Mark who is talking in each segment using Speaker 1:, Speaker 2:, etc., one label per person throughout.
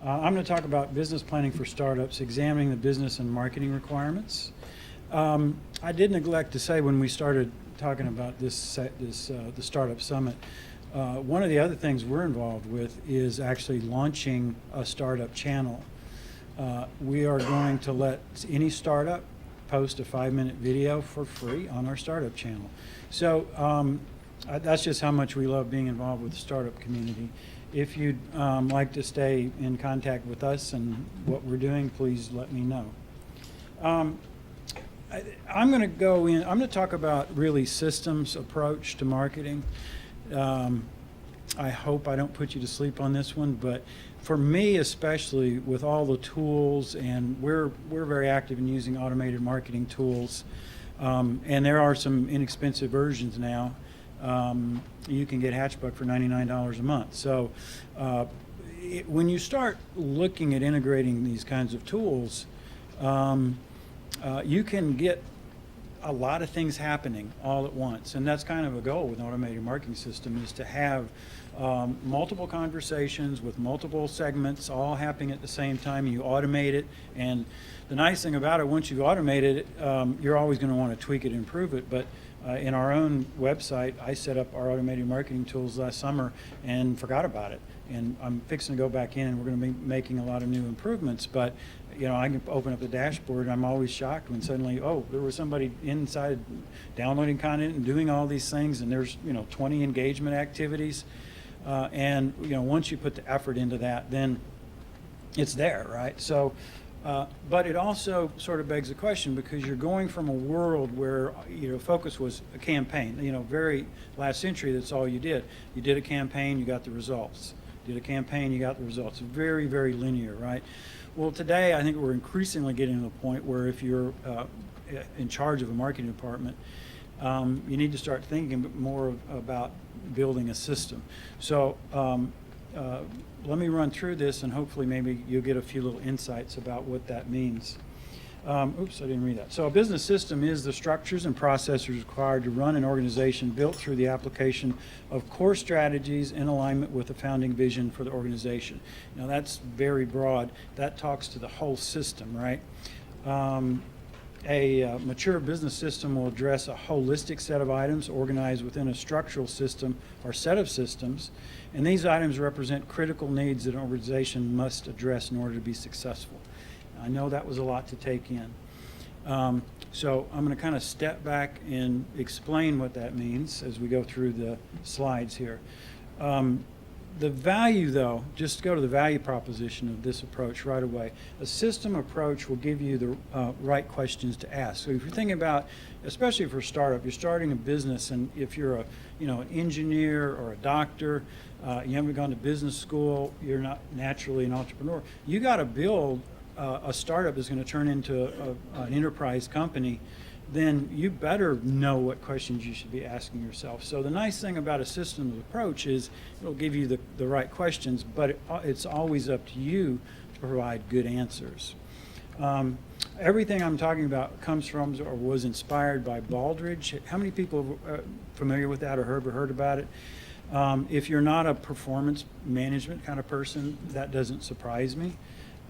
Speaker 1: I'm going to talk about business planning for startups, examining the business and marketing requirements. I did neglect to say when we started talking about the Startup Summit, one of the other things we're involved with is actually launching a startup channel. We are going to let any startup post a 5-minute video for free on our startup channel. So that's just how much we love being involved with the startup community. If you'd like to stay in contact with us and what we're doing, please let me know. I'm going to talk about really systems approach to marketing. I hope I don't put you to sleep on this one, but for me especially, with all the tools, and we're very active in using automated marketing tools, and there are some inexpensive versions now. You can get Hatchbuck for $99 a month. So when you start looking at integrating these kinds of tools, you can get a lot of things happening all at once, and that's kind of a goal with an automated marketing system, is to have multiple conversations with multiple segments all happening at the same time. You automate it, and the nice thing about it, once you've automated it, you're always going to want to tweak it and improve it. But in our own website, I set up our automated marketing tools last summer and forgot about it. And I'm fixing to go back in, and we're going to be making a lot of new improvements. But you know, I can open up the dashboard, and I'm always shocked when suddenly, oh, there was somebody inside downloading content and doing all these things, and there's 20 engagement activities. And once you put the effort into that, then it's there, right? So. But it also sort of begs the question, because you're going from a world where focus was a campaign. Very last century, that's all you did. You did a campaign, you got the results. Did a campaign, you got the results. Very, very linear, right? Well, today I think we're increasingly getting to the point where if you're in charge of a marketing department, you need to start thinking more about building a system. So. Let me run through this, and hopefully maybe you'll get a few little insights about what that means. Oops, I didn't read that. So a business system is the structures and processes required to run an organization, built through the application of core strategies in alignment with the founding vision for the organization. Now that's very broad. That talks to the whole system, right? A mature business system will address a holistic set of items organized within a structural system or set of systems, and these items represent critical needs that an organization must address in order to be successful. I know that was a lot to take in. So I'm going to kind of step back and explain what that means as we go through the slides here. The value, though, just go to the value proposition of this approach right away. A system approach will give you the right questions to ask. So if you're thinking about, especially for a startup, you're starting a business, and if you're an engineer or a doctor, you haven't gone to business school, you're not naturally an entrepreneur, you got to build a startup that's going to turn into an enterprise company. Then you better know what questions you should be asking yourself. So the nice thing about a systems approach is it'll give you the right questions, but it's always up to you to provide good answers. Everything I'm talking about comes from or was inspired by Baldrige. How many people are familiar with that or ever heard about it? If you're not a performance management kind of person, that doesn't surprise me.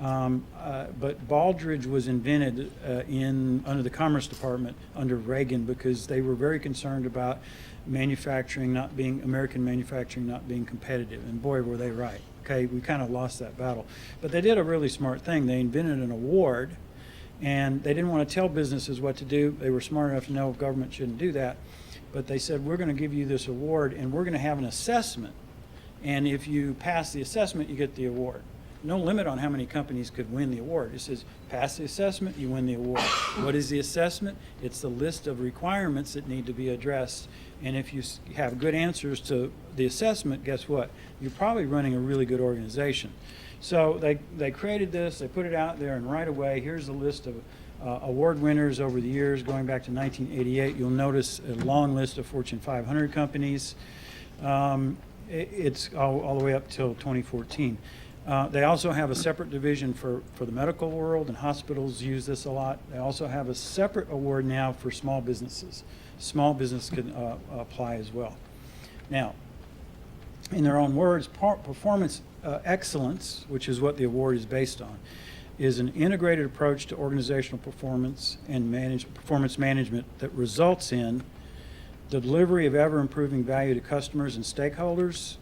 Speaker 1: But Baldrige was invented under the Commerce Department under Reagan, because they were very concerned about American manufacturing not being competitive. And boy, were they right. Okay, we kind of lost that battle. But they did a really smart thing. They invented an award, and they didn't want to tell businesses what to do. They were smart enough to know government shouldn't do that. But they said, we're going to give you this award, and we're going to have an assessment. And if you pass the assessment, you get the award. No limit on how many companies could win the award. It says, pass the assessment, you win the award. What is the assessment? It's the list of requirements that need to be addressed. And if you have good answers to the assessment, guess what? You're probably running a really good organization. So they created this, they put it out there, and right away, here's a list of award winners over the years, going back to 1988. You'll notice a long list of Fortune 500 companies. It's all the way up till 2014. They also have a separate division for the medical world, and hospitals use this a lot. They also have a separate award now for small businesses. Small business can apply as well. Now, in their own words, performance excellence, which is what the award is based on, is an integrated approach to organizational performance and performance management that results in the delivery of ever-improving value to customers and stakeholders,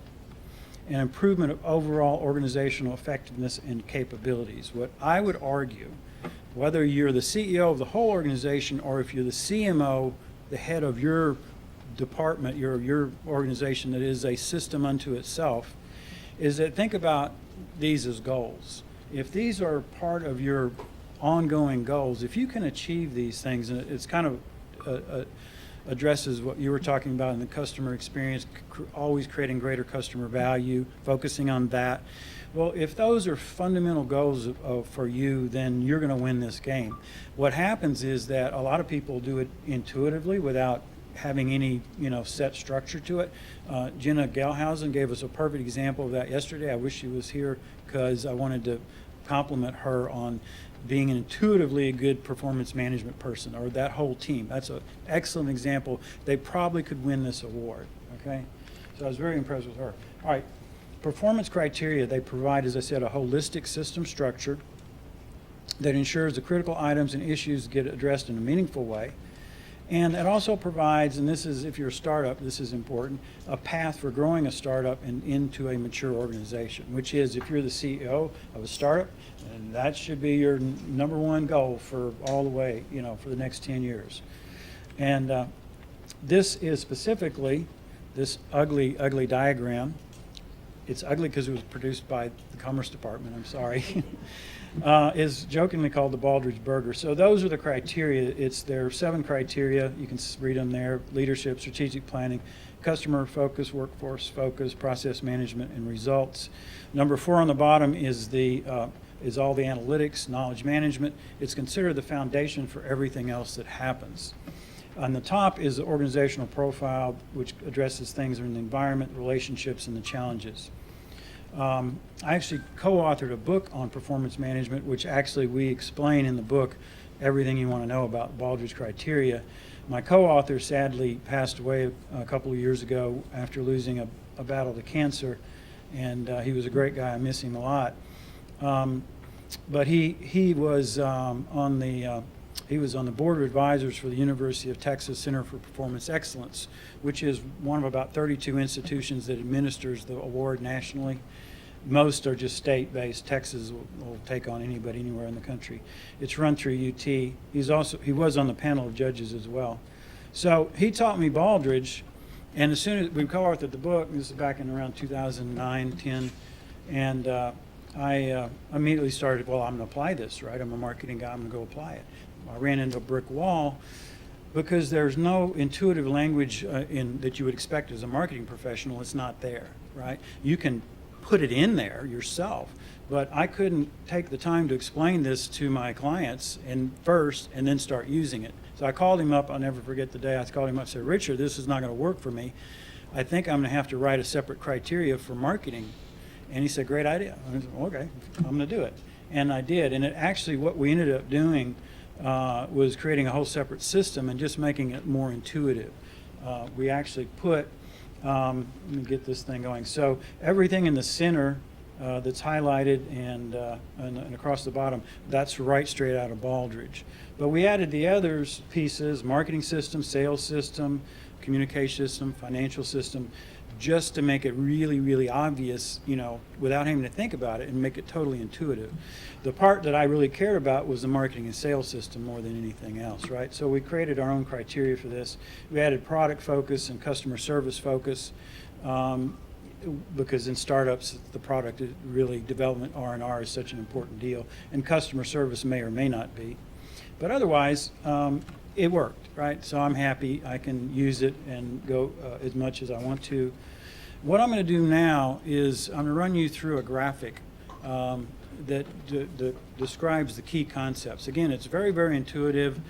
Speaker 1: and improvement of overall organizational effectiveness and capabilities. What I would argue, whether you're the CEO of the whole organization or if you're the CMO, the head of your department, your organization that is a system unto itself, is that think about these as goals. If these are part of your ongoing goals, if you can achieve these things, and it's kind of addresses what you were talking about in the customer experience, always creating greater customer value, focusing on that. Well, if those are fundamental goals for you, then you're going to win this game. What happens is that a lot of people do it intuitively without having any set structure to it. Jenna Galhausen gave us a perfect example of that yesterday. I wish she was here because I wanted to compliment her on being an intuitively a good performance management person, or that whole team. That's an excellent example. They probably could win this award, okay? So I was very impressed with her. All right, performance criteria, they provide, as I said, a holistic system structure that ensures the critical items and issues get addressed in a meaningful way. And it also provides, and this is, if you're a startup, this is important, a path for growing a startup and into a mature organization, which is, if you're the CEO of a startup, and that should be your number one goal for all the way, for the next 10 years. And this is specifically this ugly, ugly diagram. It's ugly because it was produced by the Commerce Department, I'm sorry. Is jokingly called the Baldrige Burger. So those are the criteria. There are 7 criteria. You can read them there: leadership, strategic planning, customer focus, workforce focus, process management, and results. Number 4 on the bottom is all the analytics, knowledge management. It's considered the foundation for everything else that happens. On the top is the organizational profile, which addresses things in the environment, relationships, and the challenges. I actually co-authored a book on performance management, which actually we explain in the book everything you want to know about Baldrige criteria. My co-author sadly passed away a couple of years ago after losing a battle to cancer, and he was a great guy. I miss him a lot. But he was on the board of advisors for the University of Texas Center for Performance Excellence, which is one of about 32 institutions that administers the award nationally. Most are just state-based. Texas will take on anybody anywhere in the country. It's run through UT. He was on the panel of judges as well. So he taught me Baldrige, and as soon as we co-authored the book, this is back in around 2009, 10, and I immediately started, well, I'm going to apply this, right? I'm a marketing guy. I'm going to go apply it. I ran into a brick wall because there's no intuitive language that you would expect as a marketing professional. It's not there, right? You can put it in there yourself, but I couldn't take the time to explain this to my clients first and then start using it. So I called him up. I'll never forget the day I called him up and said, Richard, this is not going to work for me. I think I'm going to have to write a separate criteria for marketing. And he said, great idea. I said, okay, I'm going to do it. And I did. And it actually, what we ended up doing was creating a whole separate system and just making it more intuitive. We actually put, let me get this thing going. So everything in the center that's highlighted and across the bottom, that's right straight out of Baldrige. But we added the others pieces: marketing system, sales system, communication system, financial system, just to make it really, really obvious, without having to think about it, and make it totally intuitive. The part that I really cared about was the marketing and sales system more than anything else, right? So we created our own criteria for this. We added product focus and customer service focus, because in startups, the product is really, development R&R is such an important deal, and customer service may or may not be. But otherwise, it worked, right? So I'm happy. I can use it and go as much as I want to. What I'm going to do now is I'm going to run you through a graphic that describes the key concepts. Again, it's very, very intuitive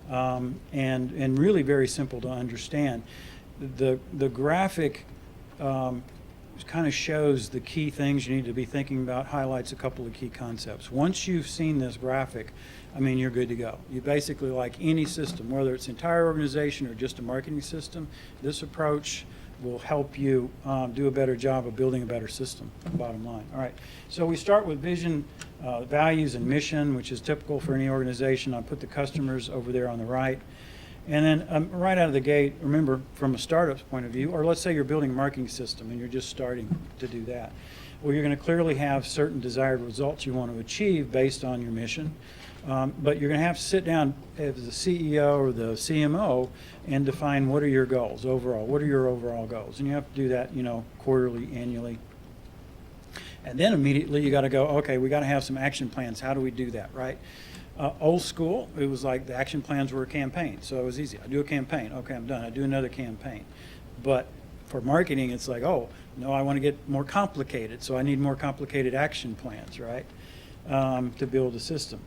Speaker 1: and really very simple to understand. The graphic kind of shows the key things you need to be thinking about, highlights a couple of key concepts. Once you've seen this graphic, I mean, you're good to go. You basically, like any system, whether it's entire organization or just a marketing system, this approach will help you do a better job of building a better system, bottom line. All right, so we start with vision, values, and mission, which is typical for any organization. I'll put the customers over there on the right. And then right out of the gate, remember, from a startup's point of view, or let's say you're building a marketing system and you're just starting to do that, well, you're going to clearly have certain desired results you want to achieve based on your mission. But you're going to have to sit down as the CEO or the CMO and define what are your goals overall. What are your overall goals? And you have to do that, quarterly, annually. And then immediately you got to go, okay, we got to have some action plans. How do we do that, right? Old school, it was like the action plans were a campaign. So it was easy. I do a campaign. Okay, I'm done. I do another campaign. But for marketing, it's like, oh, no, I want to get more complicated. So I need more complicated action plans, right, to build a system.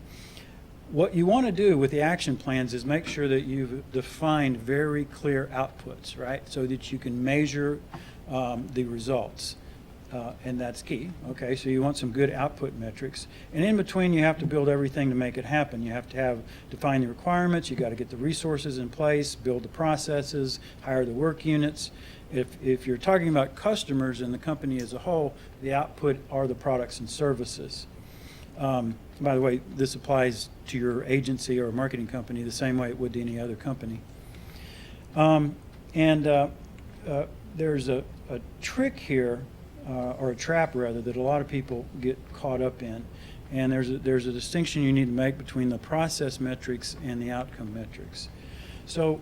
Speaker 1: What you want to do with the action plans is make sure that you've defined very clear outputs, right, so that you can measure the results. And that's key. Okay, so you want some good output metrics. And in between, you have to build everything to make it happen. You have to define the requirements. You got to get the resources in place, build the processes, hire the work units. If you're talking about customers and the company as a whole, the output are the products and services. By the way, this applies to your agency or marketing company the same way it would to any other company. There's a trick here, or a trap rather, that a lot of people get caught up in. And there's a distinction you need to make between the process metrics and the outcome metrics. So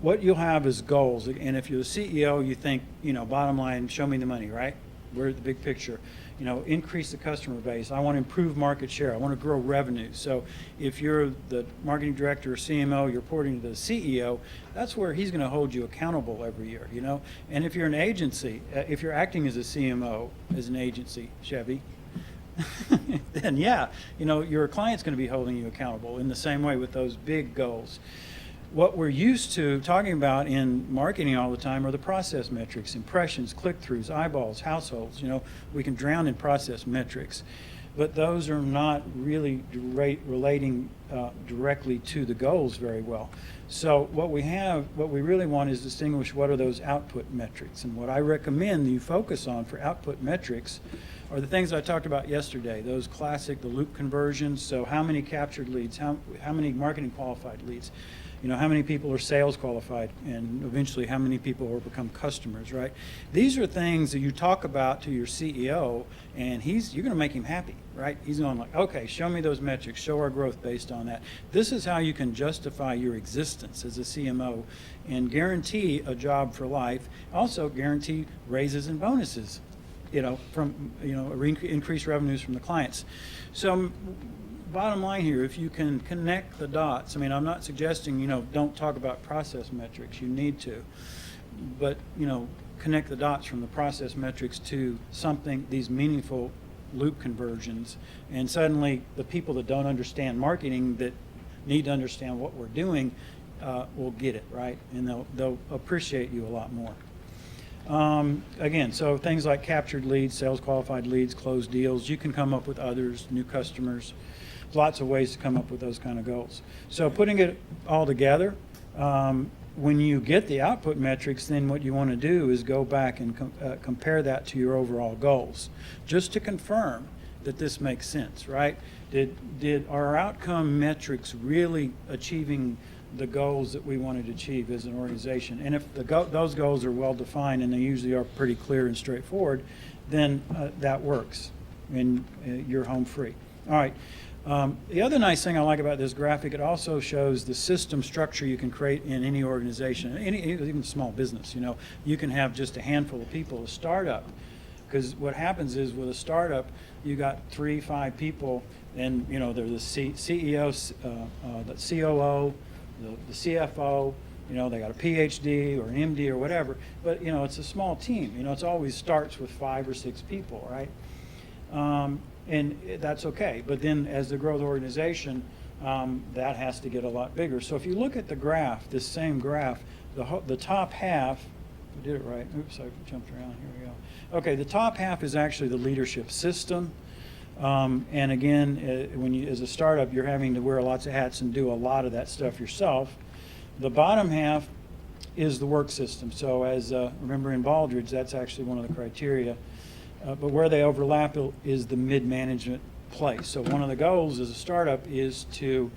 Speaker 1: what you'll have is goals. And if you're the CEO, you think, bottom line, show me the money, right? We're the big picture. Increase the customer base. I want to improve market share. I want to grow revenue. So if you're the marketing director or CMO, you're reporting to the CEO, that's where he's going to hold you accountable every year, And if you're an agency, if you're acting as a CMO, as an agency, Chevy, then yeah, your client's going to be holding you accountable in the same way with those big goals. What we're used to talking about in marketing all the time are the process metrics: impressions, click-throughs, eyeballs, households. We can drown in process metrics, but those are not really relating directly to the goals very well. So what we really want is distinguish what are those output metrics. And what I recommend you focus on for output metrics are the things I talked about yesterday, those classic, the loop conversions. So how many captured leads, how many marketing qualified leads, how many people are sales qualified, and eventually how many people will become customers, right? These are things that you talk about to your CEO, and you're going to make him happy, right? He's going like, okay, show me those metrics, show our growth based on that. This is how you can justify your existence as a CMO and guarantee a job for life. Also guarantee raises and bonuses, increased revenues from the clients. So bottom line here, if you can connect the dots, I'm not suggesting, don't talk about process metrics. You need to. But, connect the dots from the process metrics to something, these meaningful loop conversions. And suddenly the people that don't understand marketing that need to understand what we're doing will get it, right? And they'll appreciate you a lot more. Again, so things like captured leads, sales qualified leads, closed deals. You can come up with others, new customers. Lots of ways to come up with those kind of goals. So putting it all together, when you get the output metrics, then what you want to do is go back and compare that to your overall goals, just to confirm that this makes sense, right? Did our outcome metrics really achieving the goals that we wanted to achieve as an organization? And if those goals are well defined, and they usually are pretty clear and straightforward, then that works, and you're home free. All right. The other nice thing I like about this graphic, it also shows the system structure you can create in any organization, even small business. You can have just a handful of people, a startup, because what happens is with a startup, you got 3-5 people, and they're the CEO, the COO, the CFO. They got a PhD or an MD or whatever, but it's a small team. It always starts with 5 or 6 people, right? And that's okay. But then as they grow the organization, that has to get a lot bigger. So if you look at the graph, this same graph, the top half, we did it right. Oops, I jumped around. Here we go. Okay, the top half is actually the leadership system. And again, when you, as a startup, you're having to wear lots of hats and do a lot of that stuff yourself. The bottom half is the work system. So as, remember in Baldridge, that's actually one of the criteria. But where they overlap is the mid-management place. So one of the goals as a startup is to,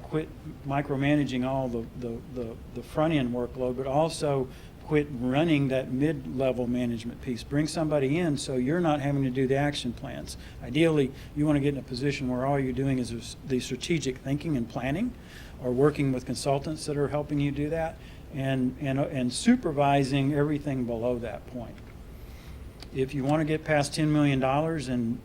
Speaker 1: quit micromanaging all the front-end workload, but also quit running that mid-level management piece. Bring somebody in so you're not having to do the action plans. Ideally, you want to get in a position where all you're doing is the strategic thinking and planning, or working with consultants that are helping you do that, and supervising everything below that point. If you want to get past $10 million, and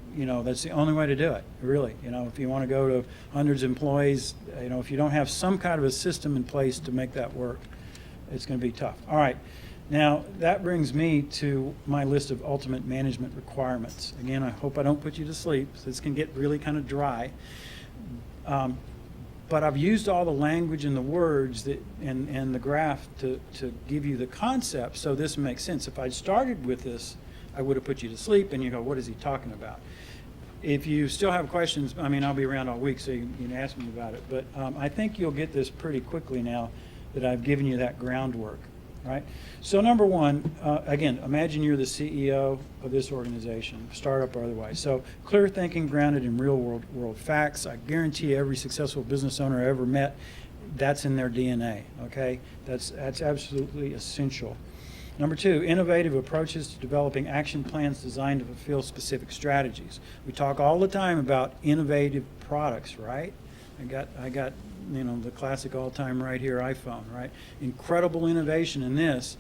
Speaker 1: that's the only way to do it, really. If you want to go to hundreds of employees, if you don't have some kind of a system in place to make that work, it's going to be tough. All right, now that brings me to my list of ultimate management requirements. Again, I hope I don't put you to sleep. This can get really kind of dry. But I've used all the language and the words and the graph to give you the concept, so this makes sense. If I'd started with this, I would have put you to sleep, and you go, what is he talking about? If you still have questions, I'll be around all week, so you can ask me about it. But I think you'll get this pretty quickly now that I've given you that groundwork, right? So number one, again, imagine you're the CEO of this organization, startup or otherwise. So clear thinking grounded in real world facts. I guarantee every successful business owner I ever met, that's in their DNA, okay? That's absolutely essential. Number two, innovative approaches to developing action plans designed to fulfill specific strategies. We talk all the time about innovative products, right? I got the classic all-time right here iPhone, right? Incredible innovation in this,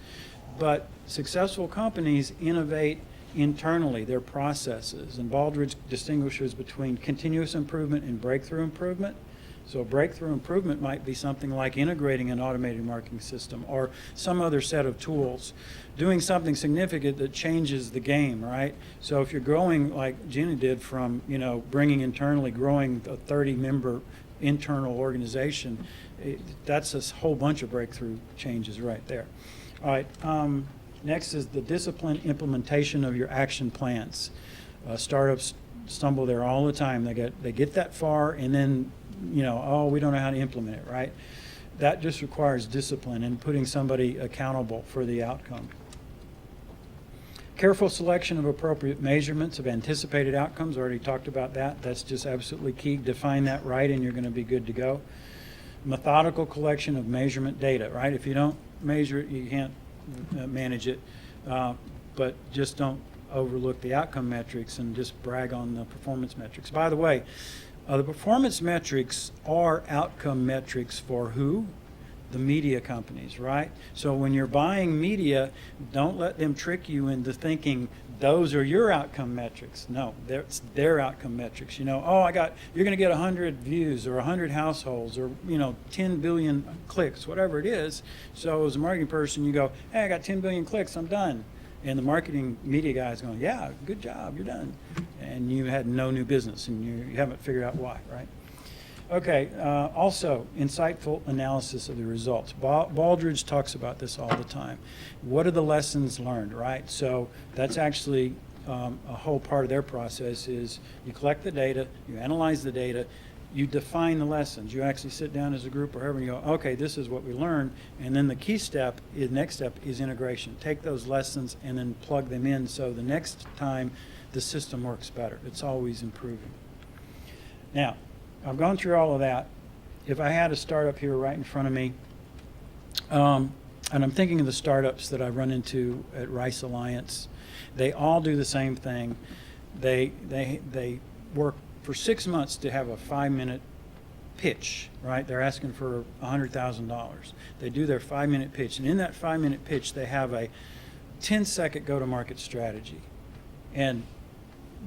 Speaker 1: but successful companies innovate internally, their processes. And Baldridge distinguishes between continuous improvement and breakthrough improvement. So breakthrough improvement might be something like integrating an automated marketing system or some other set of tools, doing something significant that changes the game, right? So if you're growing like Jenny did from, bringing internally, growing a 30-member internal organization, that's a whole bunch of breakthrough changes right there. All right, next is the disciplined implementation of your action plans. Startups stumble there all the time. They get that far, and then oh, we don't know how to implement it, right? That just requires discipline and putting somebody accountable for the outcome. Careful selection of appropriate measurements of anticipated outcomes. Already talked about that. That's just absolutely key. Define that right and you're going to be good to go. Methodical collection of measurement data, right? If you don't measure it, you can't manage it. But just don't overlook the outcome metrics and just brag on the performance metrics. By the way, the performance metrics are outcome metrics for who? The media companies, right? So when you're buying media, don't let them trick you into thinking those are your outcome metrics. No, it's their outcome metrics. You're going to get 100 views or 100 households or 10 billion clicks, whatever it is. So as a marketing person, you go, hey, I got 10 billion clicks, I'm done. And the marketing media guy is going, yeah, good job, you're done. And you had no new business, and you haven't figured out why, right? Okay, also, insightful analysis of the results. Baldridge talks about this all the time. What are the lessons learned, right? So that's actually a whole part of their process is you collect the data, you analyze the data, you define the lessons. You actually sit down as a group or whoever and you go, okay, this is what we learned. And then the key step, next step is integration. Take those lessons and then plug them in so the next time the system works better. It's always improving. Now, I've gone through all of that. If I had a startup here right in front of me, and I'm thinking of the startups that I run into at Rice Alliance, they all do the same thing. They work for 6 months to have a 5-minute pitch, right? They're asking for $100,000. They do their 5-minute pitch, and in that 5-minute pitch, they have a 10-second go-to-market strategy. And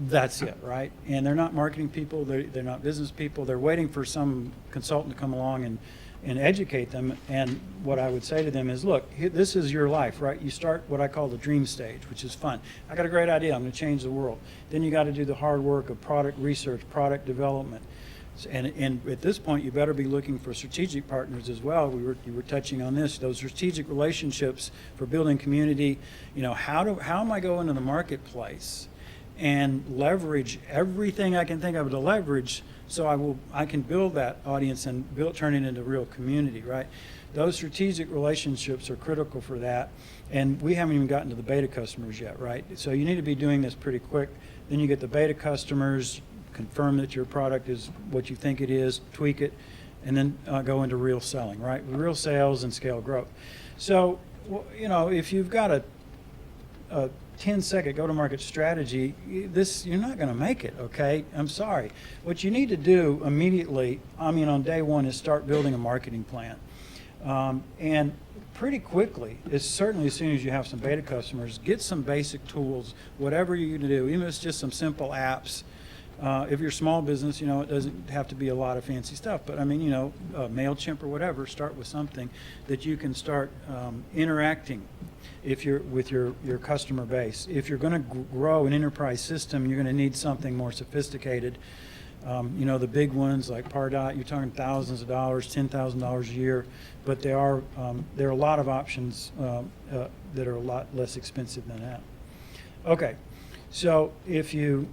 Speaker 1: that's it, right? And they're not marketing people, they're not business people, they're waiting for some consultant to come along and educate them. And what I would say to them is, look, this is your life, right? You start what I call the dream stage, which is fun. I got a great idea, I'm going to change the world. Then you got to do the hard work of product research, product development. And at this point, you better be looking for strategic partners as well. You were touching on this, those strategic relationships for building community. How am I going to the marketplace and leverage everything I can think of to leverage, so I can build that audience and turn it into real community, right? Those strategic relationships are critical for that, and we haven't even gotten to the beta customers yet, right? So you need to be doing this pretty quick. Then you get the beta customers, confirm that your product is what you think it is, tweak it, and then go into real selling, right? Real sales and scale growth. So, you know, if you've got a 10-second go-to-market strategy, you're not going to make it, okay? I'm sorry. What you need to do immediately, I mean on day one, is start building a marketing plan. And pretty quickly, certainly as soon as you have some beta customers, get some basic tools, whatever you're going to do, even if it's just some simple apps. If you're a small business, you know, it doesn't have to be a lot of fancy stuff, but I mean, you know, MailChimp or whatever, start with something that you can start interacting with your customer base. If you're going to grow an enterprise system, you're going to need something more sophisticated. You know, the big ones like Pardot, you're talking thousands of dollars, $10,000 a year, but there are a lot of options that are a lot less expensive than that. Okay, so if you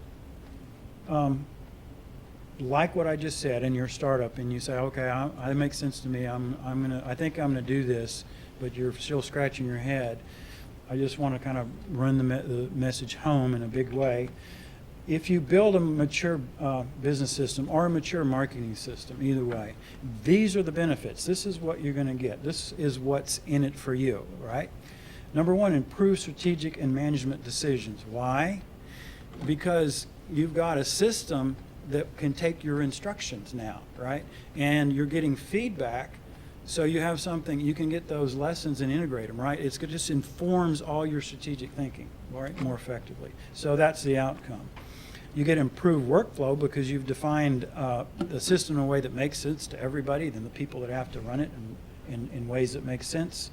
Speaker 1: like what I just said in your startup, and you say, okay, it makes sense to me. I think I'm gonna do this, but you're still scratching your head. I just want to kind of run the message home in a big way. If you build a mature business system or a mature marketing system, either way, these are the benefits. This is what you're going to get. This is what's in it for you, right? Number one, improve strategic and management decisions. Why? Because you've got a system that can take your instructions now, right? And you're getting feedback, so you have something, you can get those lessons and integrate them, right? It just informs all your strategic thinking, right, more effectively. So that's the outcome. You get improved workflow because you've defined the system in a way that makes sense to everybody, then the people that have to run it in ways that make sense.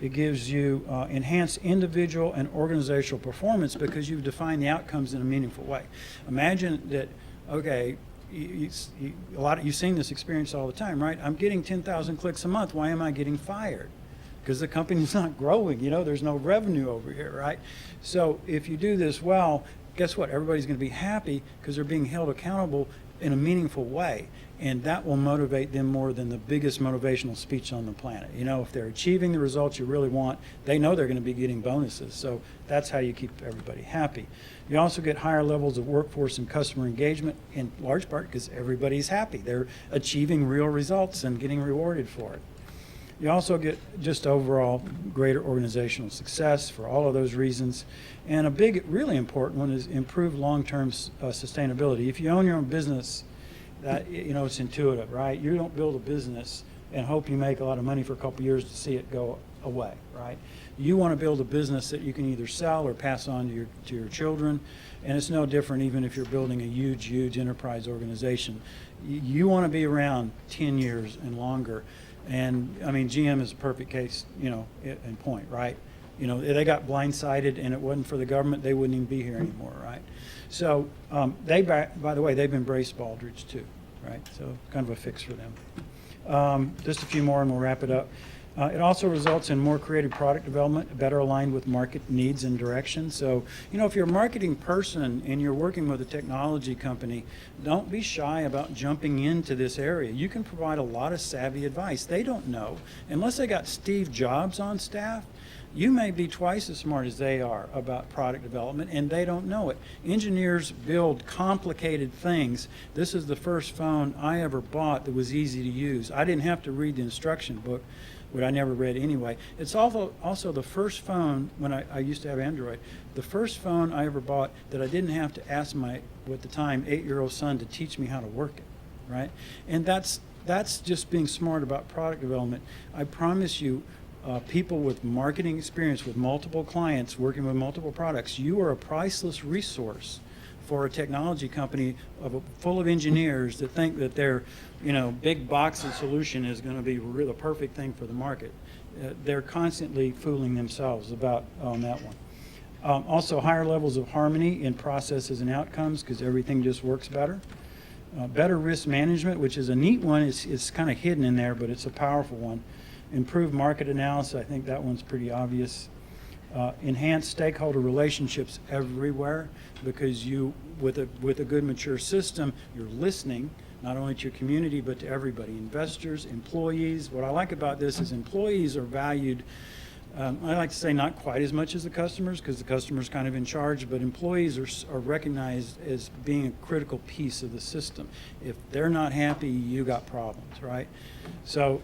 Speaker 1: It gives you enhanced individual and organizational performance because you've defined the outcomes in a meaningful way. Imagine that, okay, you've seen this experience all the time, right? I'm getting 10,000 clicks a month. Why am I getting fired? Because the company's not growing. You know, there's no revenue over here, right? So if you do this well, guess what? Everybody's going to be happy because they're being held accountable in a meaningful way. And that will motivate them more than the biggest motivational speech on the planet. You know, if they're achieving the results you really want, they know they're going to be getting bonuses. So that's how you keep everybody happy. You also get higher levels of workforce and customer engagement, in large part because everybody's happy. They're achieving real results and getting rewarded for it. You also get just overall greater organizational success for all of those reasons. And a big, really important one is improved long-term sustainability. If you own your own business, that, you know, it's intuitive, right? You don't build a business and hope you make a lot of money for a couple years to see it go away, right? You want to build a business that you can either sell or pass on to your children, and it's no different even if you're building a huge enterprise organization. You want to be around 10 years and longer. And I mean, GM is a perfect case, you know, in point, right? You know, they got blindsided, and it wasn't for the government, they wouldn't even be here anymore, right? So by the way, they've embraced Baldrige too, right? So kind of a fix for them. Just a few more and we'll wrap it up. It also results in more creative product development, better aligned with market needs and direction. So, you know, if you're a marketing person and you're working with a technology company, don't be shy about jumping into this area. You can provide a lot of savvy advice. They don't know. Unless they got Steve Jobs on staff, you may be twice as smart as they are about product development, and they don't know it. Engineers build complicated things. This is the first phone I ever bought that was easy to use. I didn't have to read the instruction book, which I never read anyway. It's also the first phone, when I used to have Android, the first phone I ever bought that I didn't have to ask my, at the time, 8-year-old son to teach me how to work it, right? And that's just being smart about product development. I promise you, people with marketing experience with multiple clients working with multiple products, you are a priceless resource for a technology company full of engineers that think that their, you know, big boxy solution is going to be the perfect thing for the market. They're constantly fooling themselves about on that one. Also, higher levels of harmony in processes and outcomes because everything just works better. Better risk management, which is a neat one. It's kind of hidden in there, but it's a powerful one. Improved market analysis, I think that one's pretty obvious. Enhanced stakeholder relationships everywhere because you, with a good mature system, you're listening not only to your community, but to everybody, investors, employees. What I like about this is employees are valued, I like to say not quite as much as the customers, because the customer's kind of in charge, but employees are recognized as being a critical piece of the system. If they're not happy, you got problems, right? So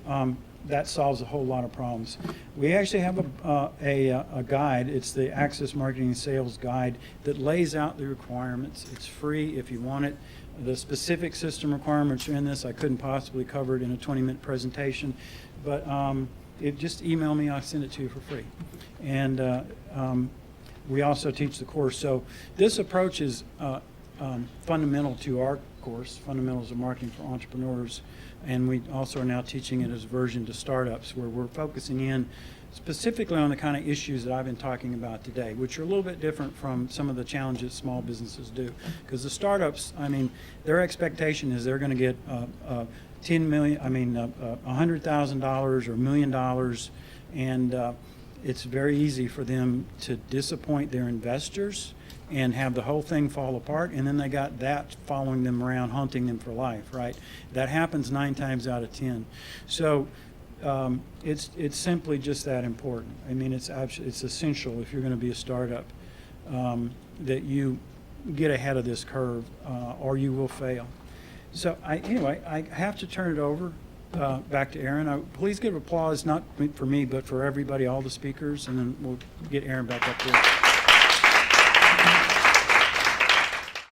Speaker 1: that solves a whole lot of problems. We actually have a guide. It's the Axix Marketing and Sales Guide that lays out the requirements. It's free if you want it. The specific system requirements are in this. I couldn't possibly cover it in a 20-minute presentation, but just email me. I'll send it to you for free. And we also teach the course. So this approach is fundamental to our course, Fundamentals of Marketing for Entrepreneurs. And we also are now teaching it as a version to startups, where we're focusing in specifically on the kind of issues that I've been talking about today, which are a little bit different from some of the challenges small businesses do. Because the startups, I mean, their expectation is they're going to get $100,000 or $1 million, and it's very easy for them to disappoint their investors and have the whole thing fall apart, and then they got that following them around, haunting them for life, right? That happens 9 times out of 10. So it's simply just that important. I mean, it's essential if you're going to be a startup that you get ahead of this curve, or you will fail. So anyway, I have to turn it over back to Aaron. Please give applause, not for me, but for everybody, all the speakers, and then we'll get Aaron back up there.